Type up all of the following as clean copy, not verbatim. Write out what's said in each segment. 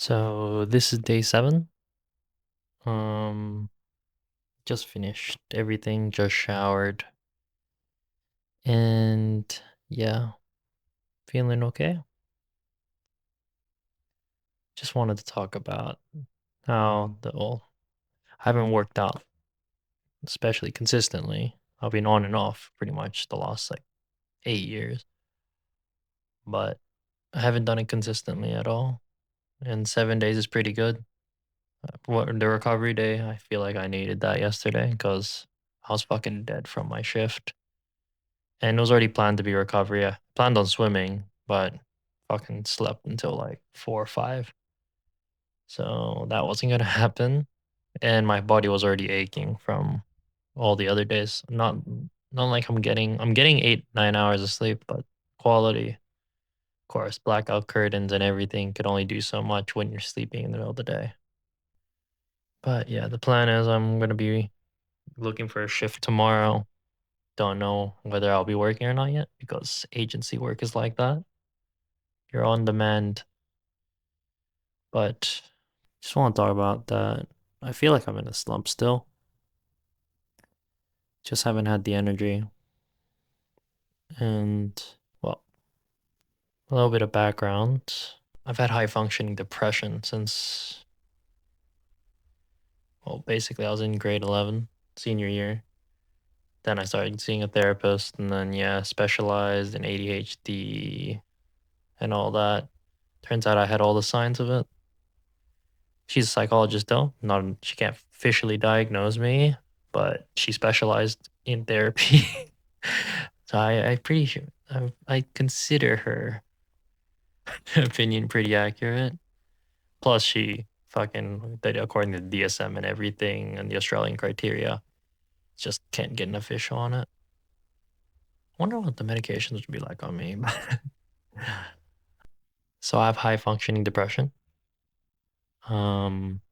So this is day 7. Um, just finished everything, just showered, and yeah, feeling okay. Just wanted to talk about how I haven't worked out, especially consistently. I've been on and off pretty much the last like 8 years, but I haven't done it consistently at all. And 7 days is pretty good. What the recovery day, I feel like I needed that yesterday because I was fucking dead from my shift. And it was already planned to be recovery. I planned on swimming, but fucking slept until like 4 or 5. So that wasn't gonna happen. And my body was already aching from all the other days. Not like I'm getting 8, 9 hours of sleep, but quality, of course, blackout curtains and everything could only do so much when you're sleeping in the middle of the day. But yeah, the plan is I'm gonna be looking for a shift tomorrow. Don't know whether I'll be working or not yet because agency work is like that. You're on demand. But just want to talk about that. I feel like I'm in a slump still. Just haven't had the energy. And, well, a little bit of background. I've had high functioning depression since, well, basically I was in grade 11, senior year. Then I started seeing a therapist and then, yeah, specialized in ADHD and all that. Turns out I had all the signs of it. She's a psychologist though. Not she can't officially diagnose me, but she specialized in therapy. So I pretty sure I consider her opinion pretty accurate. Plus she fucking according to the DSM and everything and the Australian criteria, just can't get an official on it. I wonder what the medications would be like on me. So I have high functioning depression. Um,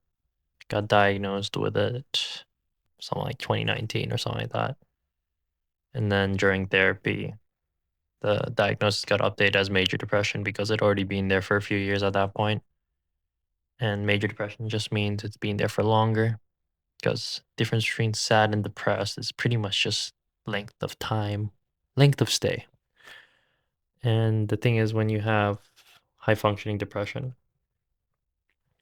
got diagnosed with it something like 2019 or something like that. And then during therapy, the diagnosis got updated as major depression because it already been there for a few years at that point. And major depression just means it's been there for longer because difference between sad and depressed is pretty much just length of time, length of stay. And the thing is, when you have high functioning depression,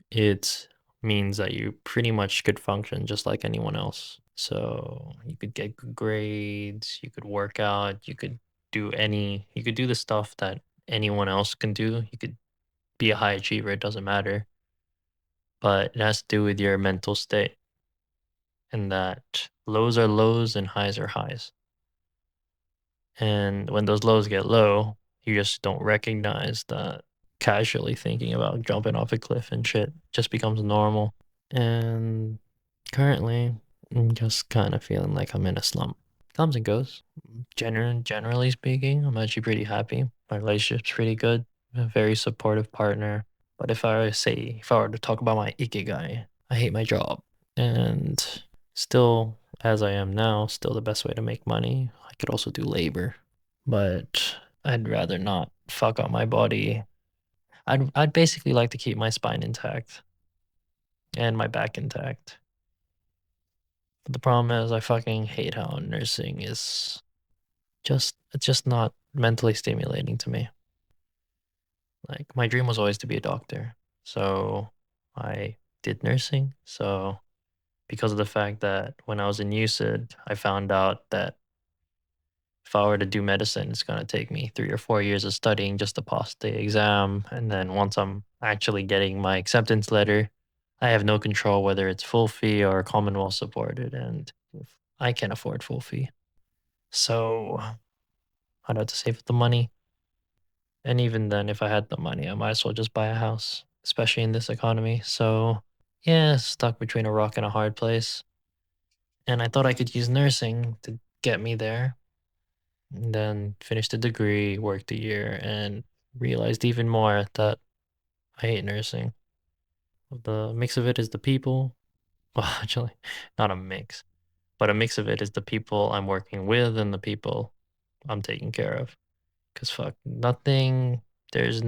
it means that you pretty much could function just like anyone else. So you could get good grades, you could work out, you could do the stuff that anyone else can do. You could be a high achiever, it doesn't matter. But it has to do with your mental state and that lows are lows and highs are highs. And when those lows get low, you just don't recognize that casually thinking about jumping off a cliff and shit just becomes normal. And currently, I'm just kind of feeling like I'm in a slump. Comes and goes. Generally speaking, I'm actually pretty happy. My relationship's pretty good. A very supportive partner. But if I were to talk about my ikigai, I hate my job. And still, as I am now, still the best way to make money. I could also do labor, but I'd rather not fuck up my body. I'd basically like to keep my spine intact and my back intact. But the problem is I fucking hate how nursing is it's just not mentally stimulating to me. Like my dream was always to be a doctor. So I did nursing. So because of the fact that when I was in UCID, I found out that if I were to do medicine, it's going to take me 3 or 4 years of studying just to pass the exam. And then once I'm actually getting my acceptance letter, I have no control whether it's full fee or Commonwealth supported. And I can't afford full fee. So I'd have to save up the money. And even then, if I had the money, I might as well just buy a house, especially in this economy. So yeah, stuck between a rock and a hard place. And I thought I could use nursing to get me there. And then finished the degree, worked a year, and realized even more that I hate nursing. The mix of it is the people. Well, actually, not a mix, but a mix of it is the people I'm working with and the people I'm taking care of. Cause fuck, nothing. There's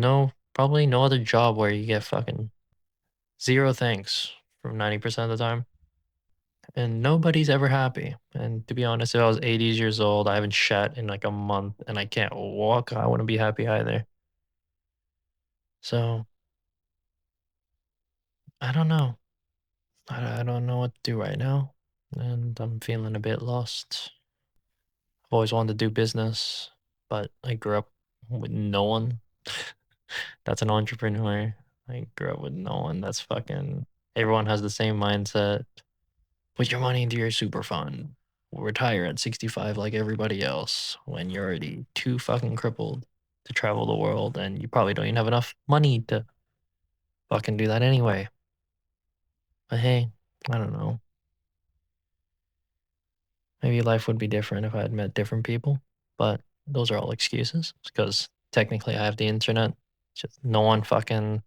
probably no other job where you get fucking zero thanks from 90% of the time. And nobody's ever happy. And to be honest, if I was 80 years old, I haven't shat in like a month and I can't walk, I wouldn't be happy either. So I don't know. I don't know what to do right now. And I'm feeling a bit lost. I've always wanted to do business, but I grew up with no one that's an entrepreneur. I grew up with no one that's fucking, everyone has the same mindset. Put your money into your super fund. Retire at 65 like everybody else when you're already too fucking crippled to travel the world and you probably don't even have enough money to fucking do that anyway. But hey, I don't know. Maybe life would be different if I had met different people, but those are all excuses because technically I have the internet. Just no one fucking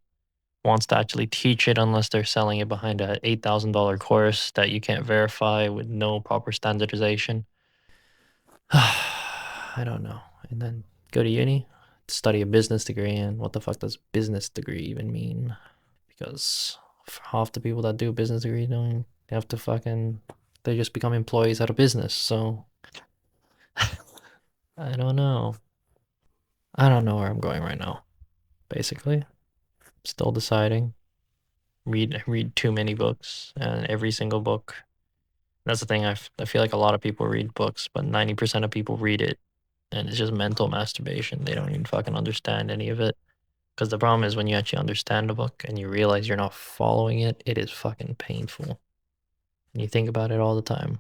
wants to actually teach it unless they're selling it behind a $8,000 course that you can't verify with no proper standardization. I don't know. And then go to uni, study a business degree, and what the fuck does business degree even mean? Because half the people that do a business degree don't have to fucking, they just become employees at a business. So I don't know. I don't know where I'm going right now. Basically, still deciding. Read too many books, and every single book. That's the thing. I feel like a lot of people read books, but 90% of people read it, and it's just mental masturbation. They don't even fucking understand any of it. Because the problem is when you actually understand a book and you realize you're not following it, it is fucking painful. And you think about it all the time.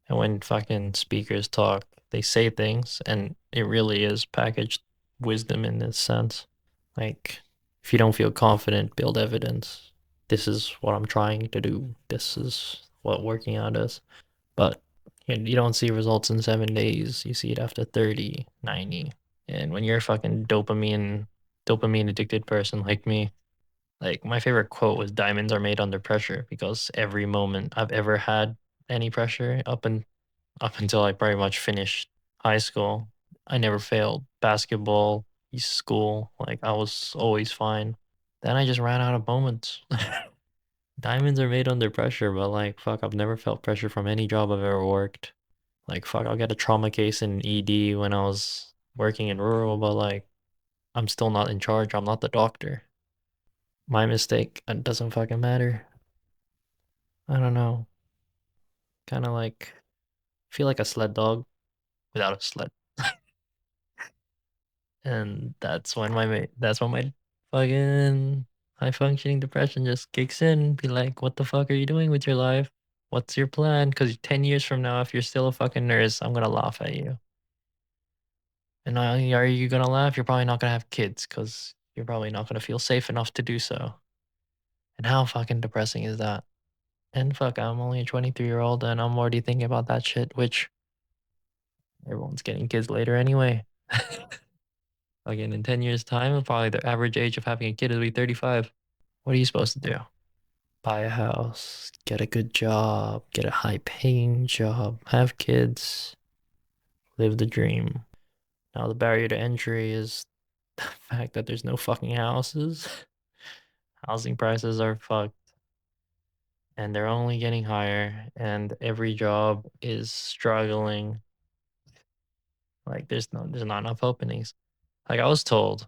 And when fucking speakers talk, they say things, and it really is packaged wisdom in this sense. Like, if you don't feel confident, build evidence. This is what I'm trying to do. This is what working out is. But you don't see results in 7 days. You see it after 30, 90. And when you're a fucking dopamine addicted person like me, like my favorite quote was diamonds are made under pressure because every moment I've ever had any pressure up until I pretty much finished high school, I never failed basketball, school, like I was always fine. Then I just ran out of moments. Diamonds are made under pressure, but like fuck, I've never felt pressure from any job I've ever worked. Like fuck, I'll get a trauma case in ED when I was working in rural, but like I'm still not in charge. I'm not the doctor. My mistake. It doesn't fucking matter. I don't know. Kind of like feel like a sled dog without a sled. And that's when my fucking high functioning depression just kicks in. Be like, what the fuck are you doing with your life? What's your plan? Because 10 years from now, if you're still a fucking nurse, I'm gonna laugh at you. And not only are you gonna laugh, you're probably not gonna have kids because you're probably not gonna feel safe enough to do so. And how fucking depressing is that? And fuck, I'm only a 23-year-old and I'm already thinking about that shit, which everyone's getting kids later anyway. Again, in 10 years' time, probably the average age of having a kid will be 35. What are you supposed to do? Buy a house, get a good job, get a high paying job, have kids, live the dream. Now, the barrier to entry is the fact that there's no fucking houses. Housing prices are fucked and they're only getting higher, and every job is struggling. Like, there's not enough openings. Like, I was told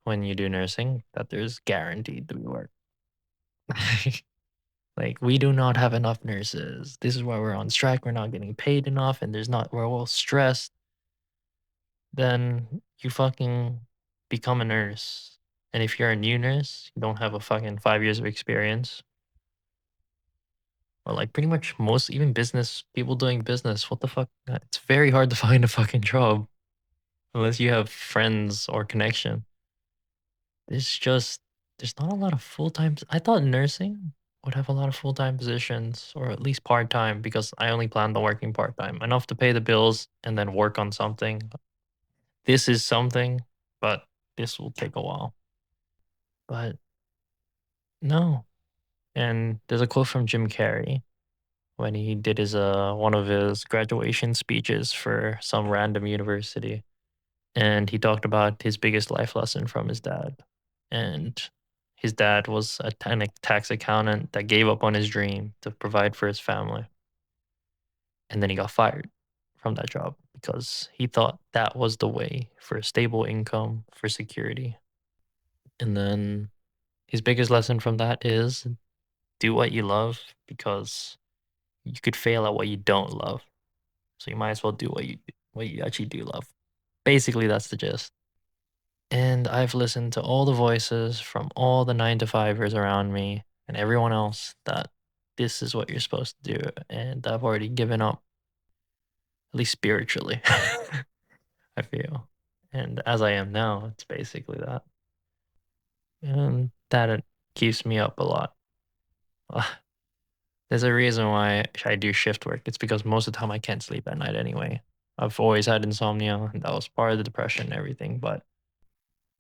when you do nursing that there's guaranteed to be work. Like, we do not have enough nurses. This is why we're on strike. We're not getting paid enough, and we're all stressed. Then you fucking become a nurse. And if you're a new nurse, you don't have a fucking 5 years of experience. Or like pretty much most, even business people doing business, what the fuck? It's very hard to find a fucking job unless you have friends or connection. It's just there's not a lot of full time. I thought nursing would have a lot of full time positions or at least part time because I only planned on working part time enough to pay the bills and then work on something. This is something, but this will take a while. But no. And there's a quote from Jim Carrey when he did his one of his graduation speeches for some random university, and he talked about his biggest life lesson from his dad. And His dad was a tax accountant that gave up on his dream to provide for his family. And then he got fired from that job because he thought that was the way for a stable income, for security. And then his biggest lesson from that is do what you love because you could fail at what you don't love. So you might as well do what you actually do love. Basically, that's the gist. And I've listened to all the voices from all the 9 to 5ers around me and everyone else that this is what you're supposed to do. And I've already given up, at least spiritually, I feel. And as I am now, it's basically that. And that keeps me up a lot. There's a reason why I do shift work. It's because most of the time I can't sleep at night anyway. I've always had insomnia, and that was part of the depression and everything, but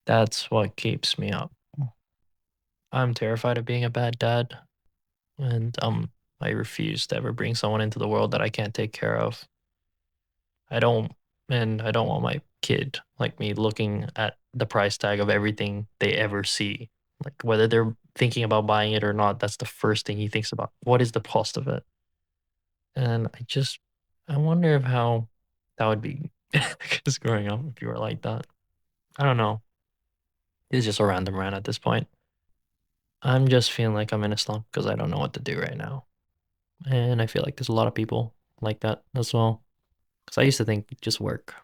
that's what keeps me up. I'm terrified of being a bad dad, and I refuse to ever bring someone into the world that I can't take care of. I don't, and I don't want my kid like me looking at the price tag of everything they ever see. Like whether they're thinking about buying it or not, that's the first thing he thinks about. What is the cost of it? And I wonder if how that would be just growing up if you were like that. I don't know. It's just a random rant at this point. I'm just feeling like I'm in a slump because I don't know what to do right now. And I feel like there's a lot of people like that as well. Because I used to think just work,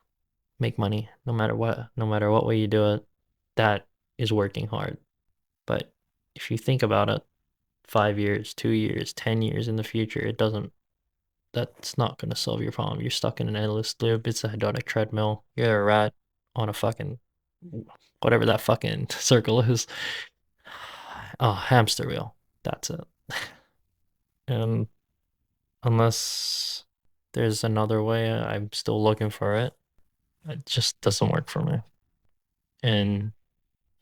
make money, no matter what way you do it, that is working hard. But if you think about it, 5 years, 2 years, 10 years in the future, that's not going to solve your problem. You're stuck in an endless loop. It's a hedonic treadmill. You're a rat on a fucking, whatever that fucking circle is. Oh, hamster wheel. That's it. And unless there's another way, I'm still looking for it. It just doesn't work for me. And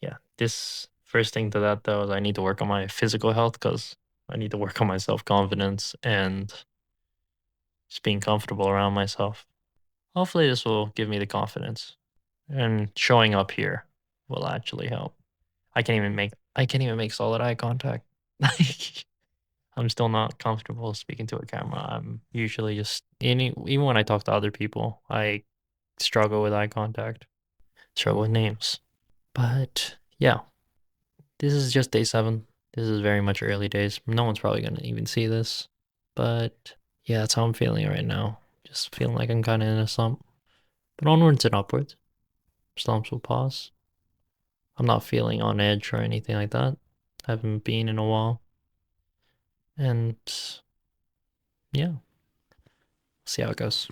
yeah, this first thing to that though is I need to work on my physical health because I need to work on my self confidence and just being comfortable around myself. Hopefully, this will give me the confidence, and showing up here will actually help. I can't even make solid eye contact. I'm still not comfortable speaking to a camera. I'm usually just even when I talk to other people, I struggle with eye contact, struggle with names. But yeah, this is just day 7. This is very much early days. No one's probably gonna even see this. But yeah, that's how I'm feeling right now. Just feeling like I'm kind of in a slump. But onwards and upwards. Slumps will pass. I'm not feeling on edge or anything like that. Haven't been in a while. And yeah, see how it goes.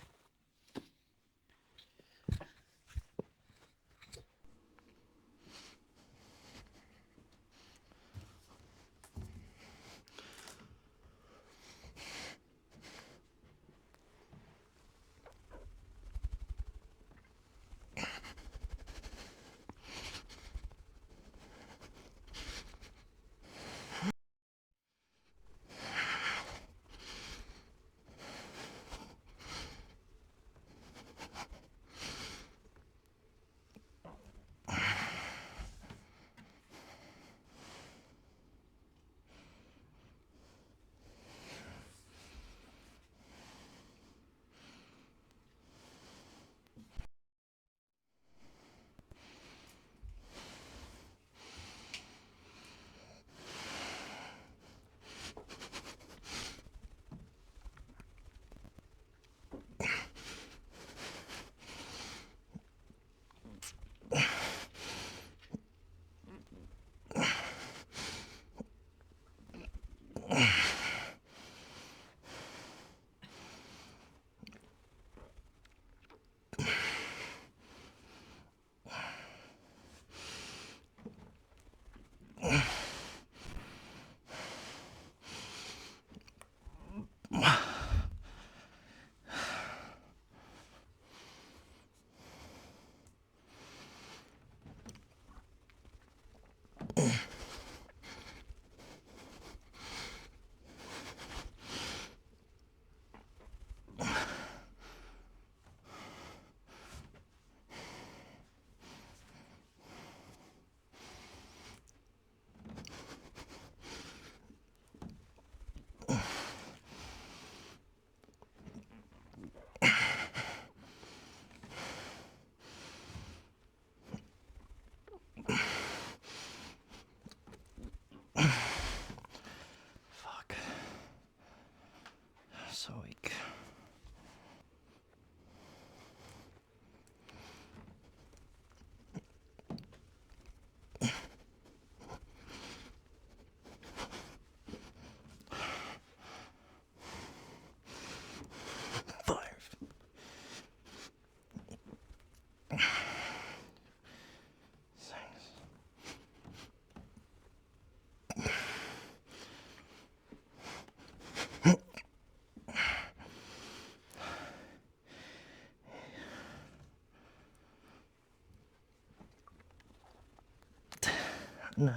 9.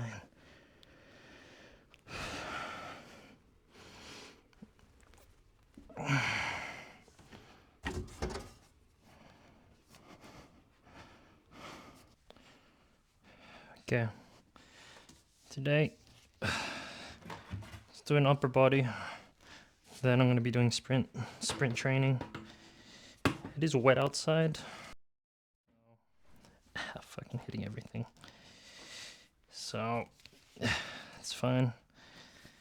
Okay. Today, let's do an upper body. Then I'm gonna be doing sprint training. It is wet outside. Fucking hitting everything. So, it's fine.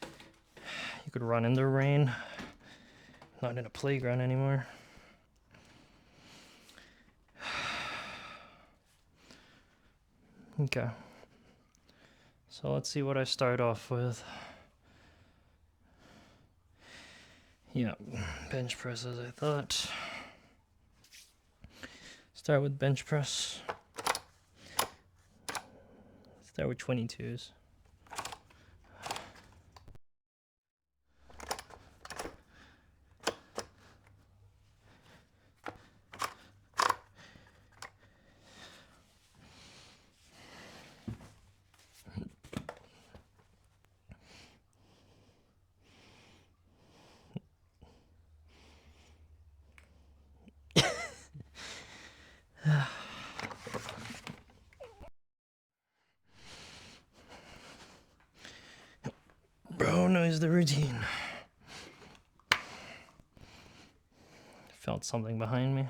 You could run in the rain. Not in a playground anymore. Okay. So let's see what I start off with. Yeah, bench press as I thought. Start with bench press. Start with 22s. Bro knows the routine. Felt something behind me.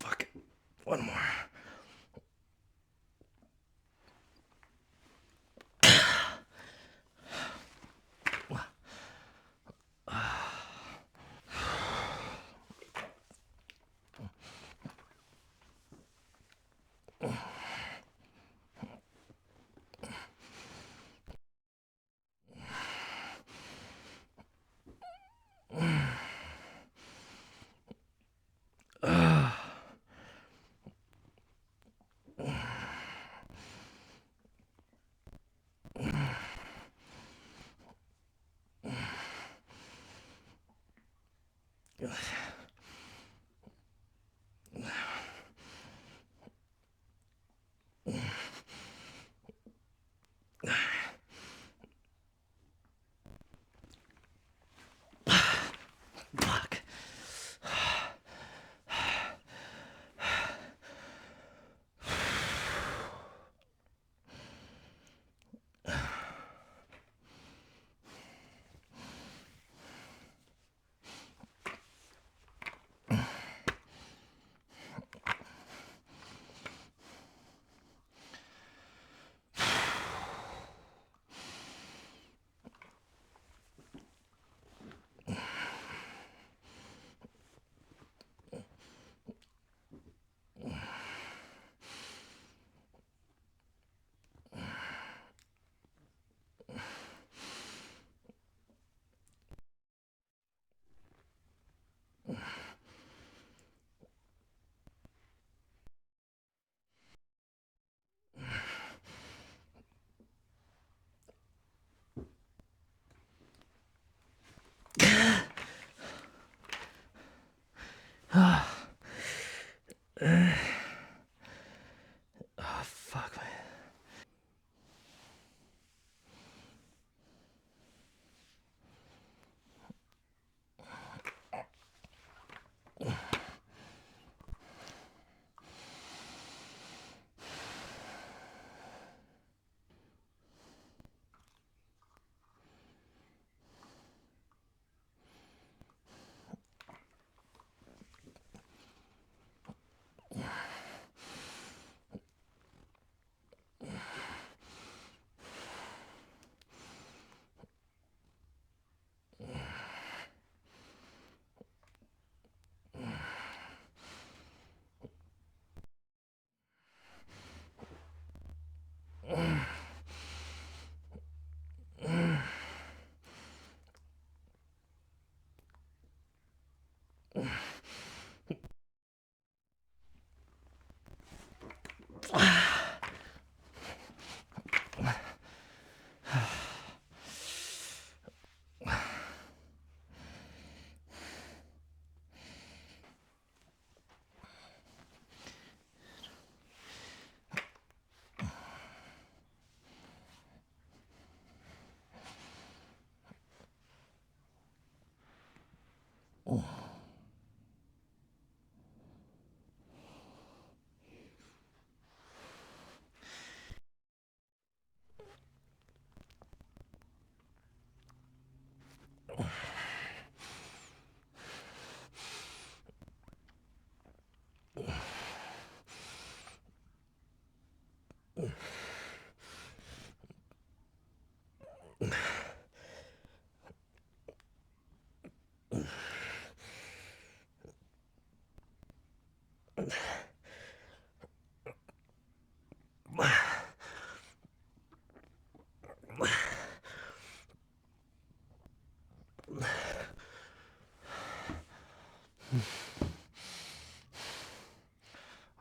Fuck. One more. Fuck.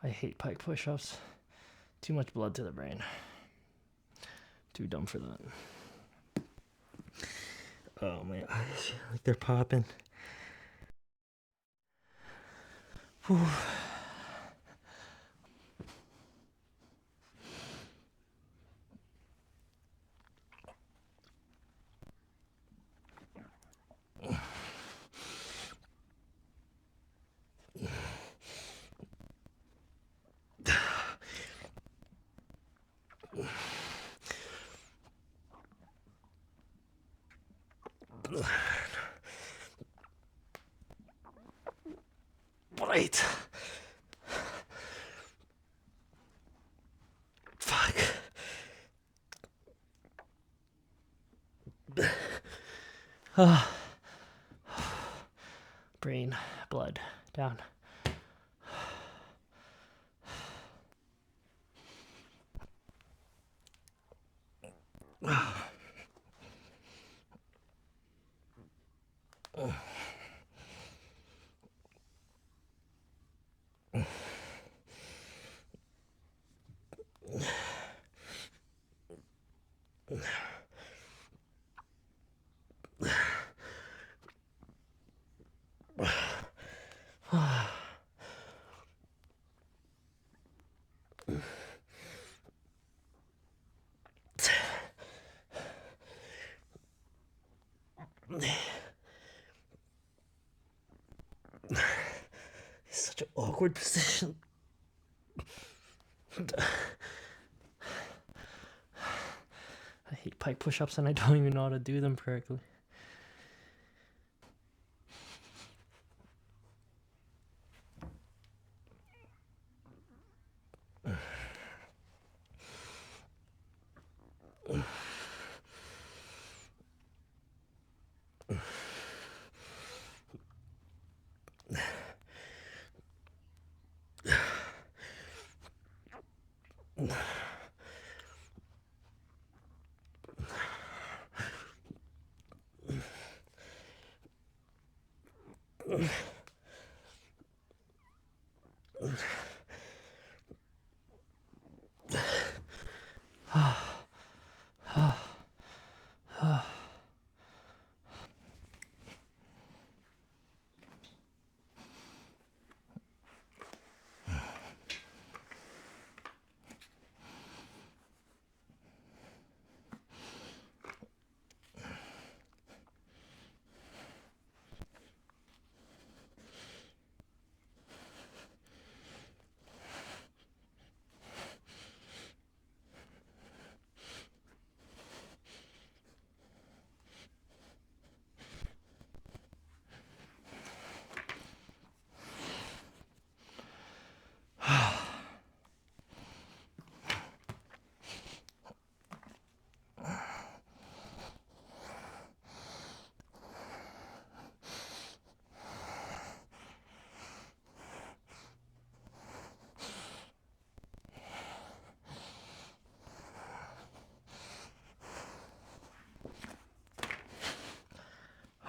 I hate pike push-ups. Too much blood to the brain. Too dumb for that. Oh, my eyes, like they're popping. Whew. Right. Fuck. Brain, blood, down. Such an awkward position. I hate pike push-ups and I don't even know how to do them correctly.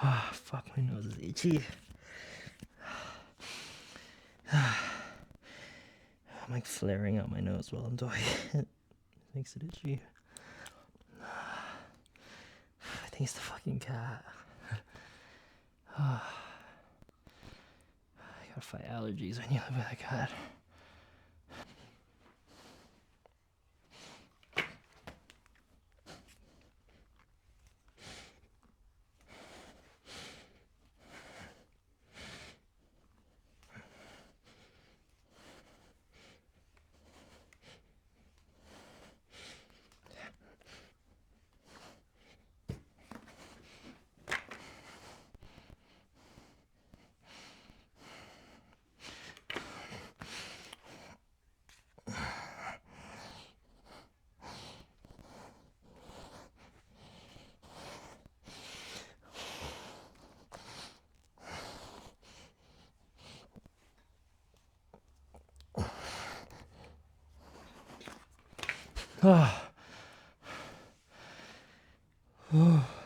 Ah, fuck, my nose is itchy. I'm like flaring out my nose while I'm doing it. Makes it itchy. I think it's the fucking cat. I gotta fight allergies when you live with a cat. Ah. Oh.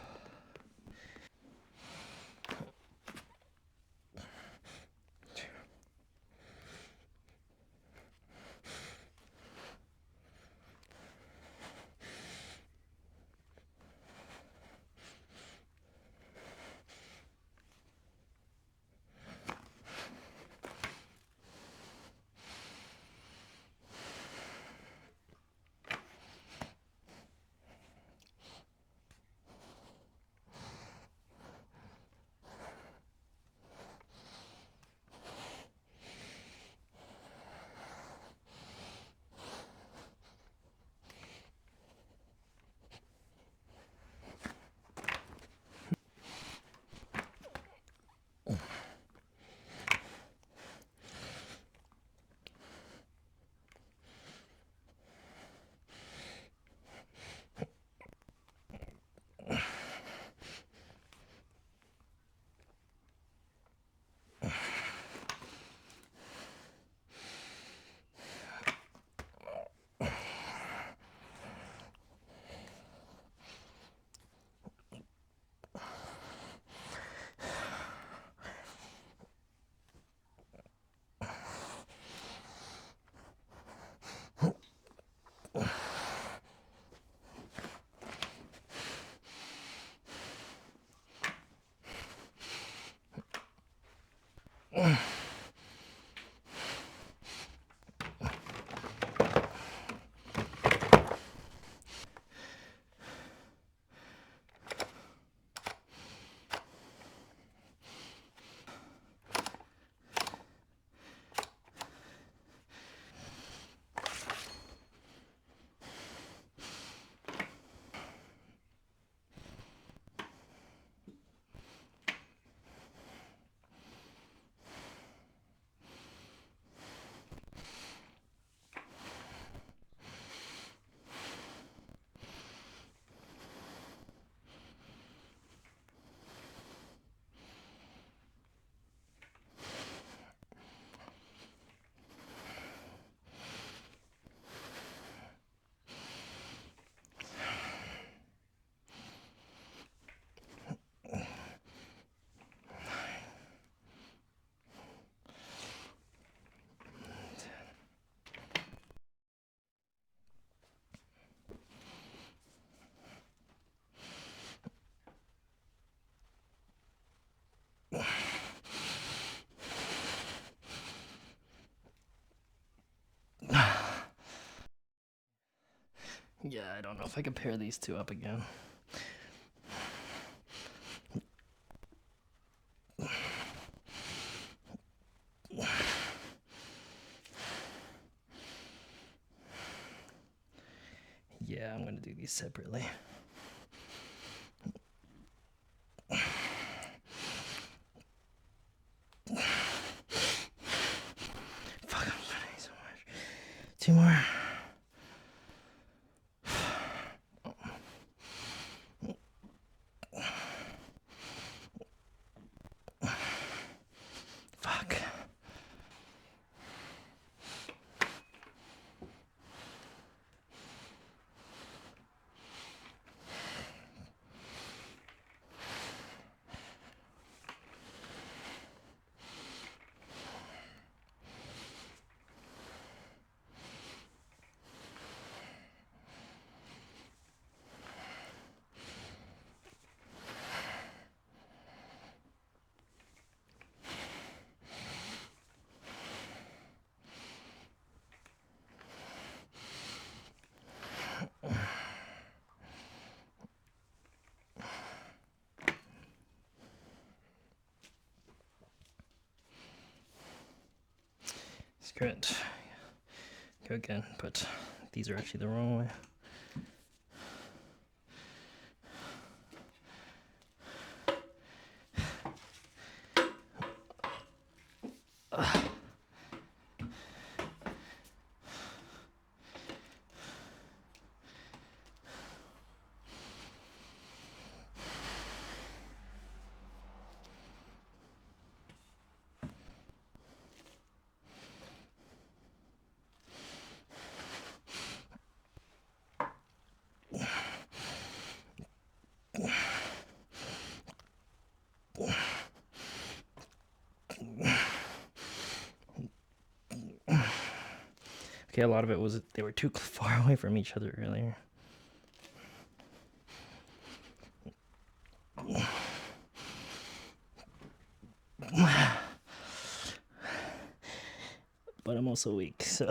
Yeah, I don't know if I can pair these two up again. Yeah, I'm gonna do these separately. Fuck, I'm sweating so much. Two more. Fuck. Screw it. Go again, but these are actually the wrong way. Okay, a lot of it was they were too far away from each other earlier. But I'm also weak, so.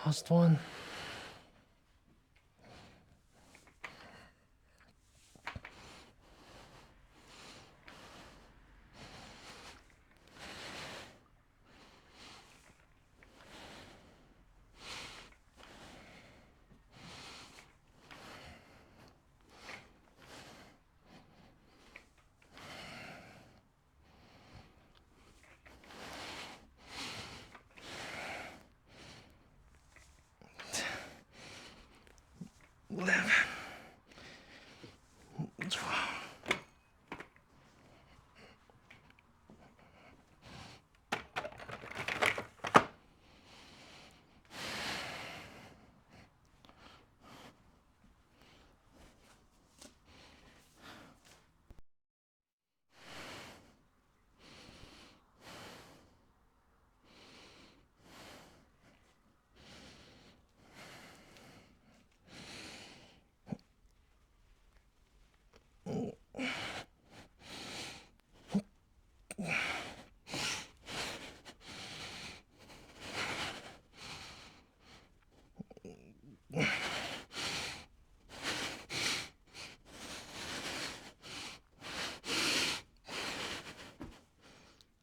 Last one.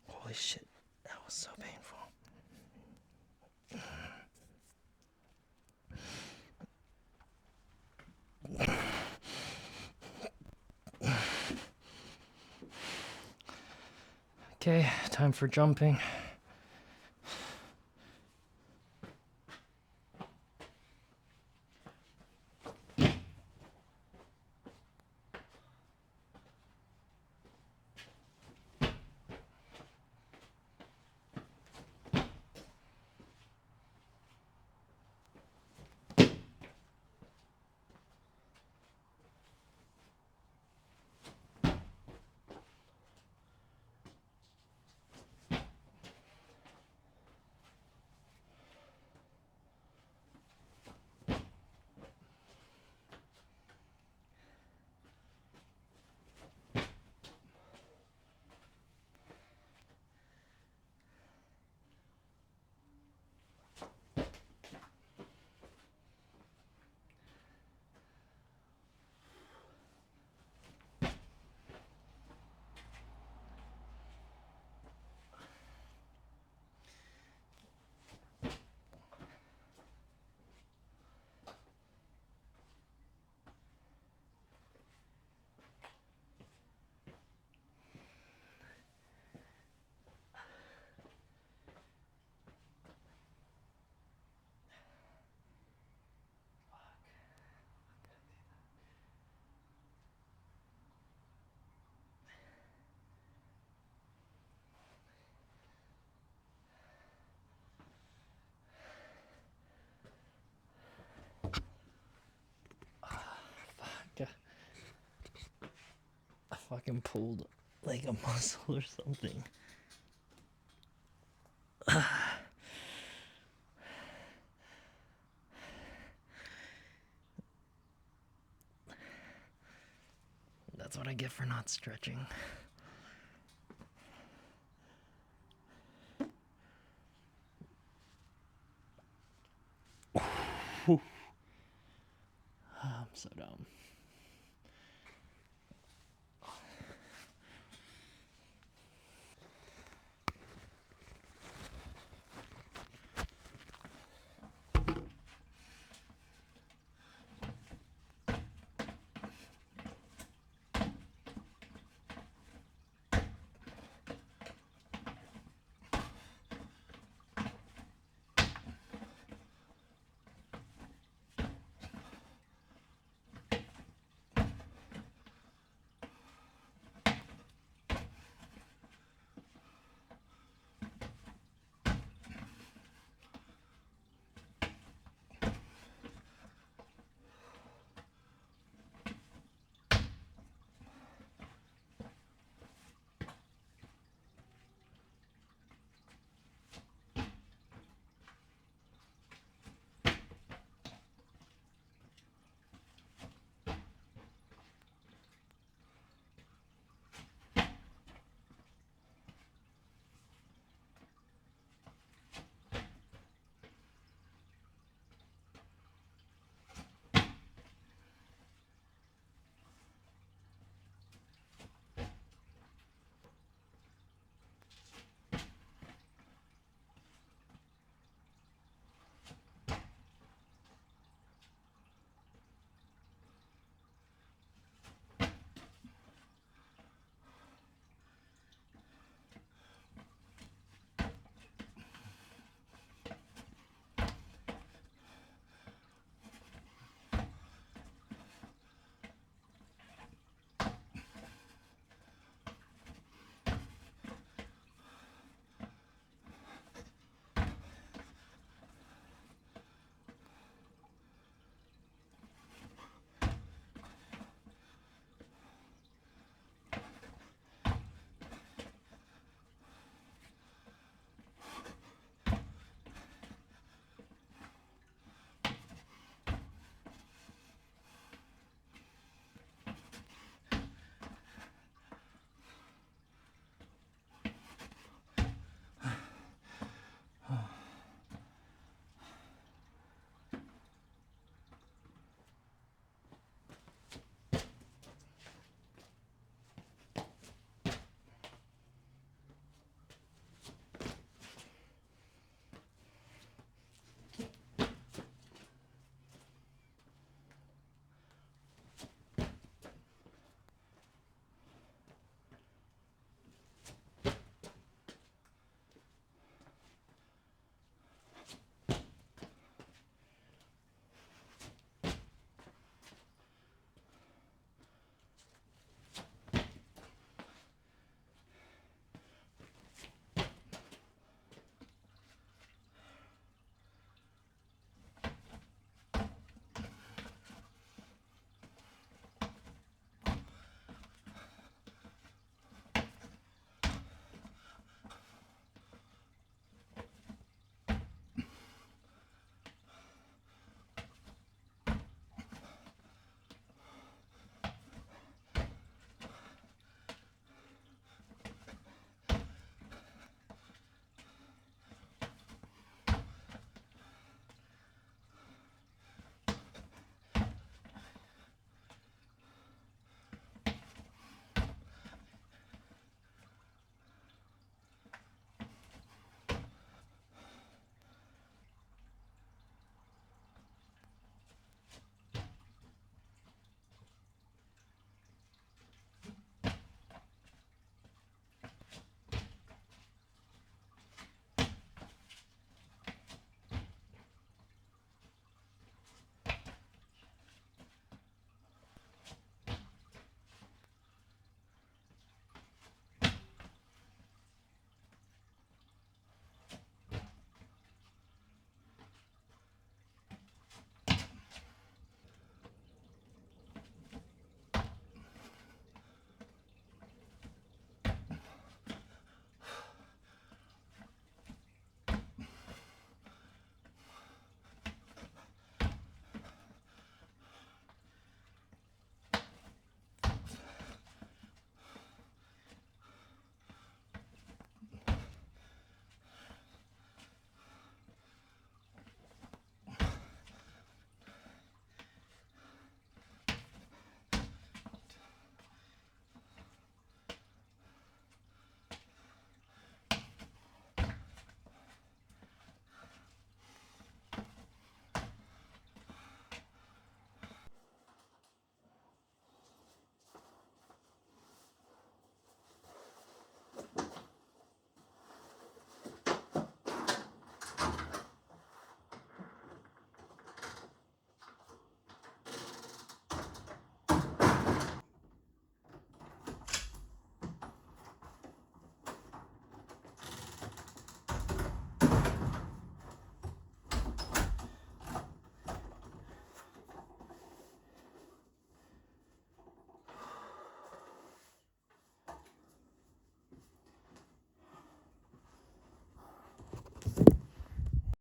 Holy shit, that was so painful. Okay, time for jumping. fucking pulled like a muscle or something. That's what I get for not stretching.